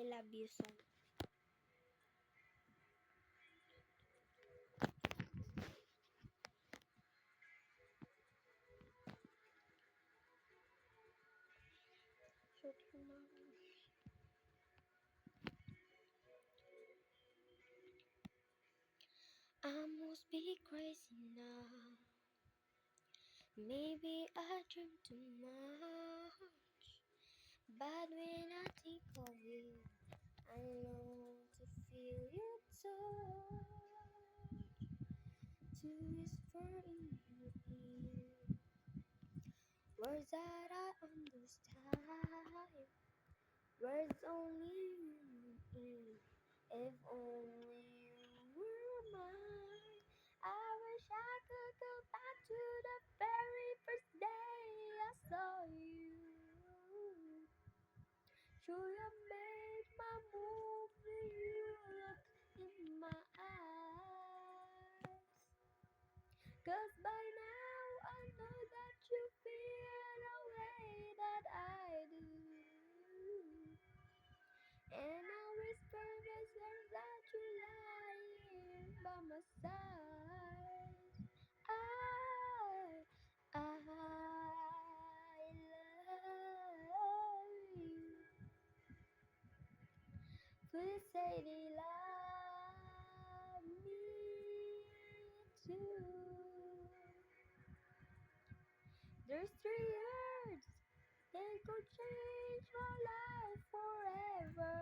I love you song. I must be crazy now. Maybe I dream too much. But when I think of you, I long to feel your touch, to whisper in your ear words that I understand, words only you need. If only you were mine, I wish I could go back to the very first day I saw you. Should have made my move when you look in my eyes. 'Cause by now I know that you feel the way that I do. And I whisper whispers that you lying by my side. I love you. Please say they love me too. There's 3 words that could change my life forever.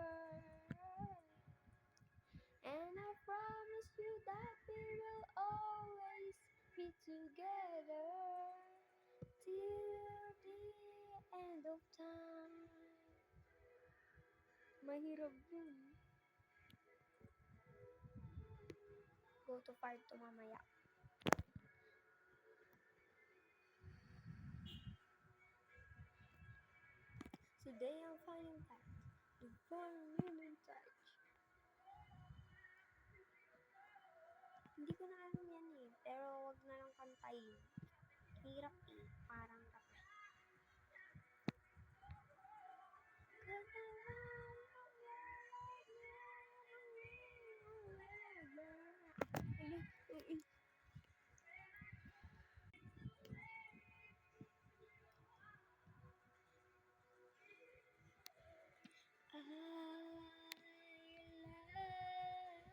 And I promise you that we will always be together till the end of time. Mahirap yun. Go to part to mamaya. Today I'm finding that the one human touch. Hindi ko na alam yan eh. Pero wag na lang kantayin. Hirap eh. Parang rap. I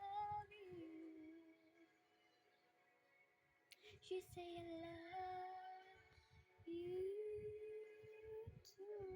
love you. She say I love you too.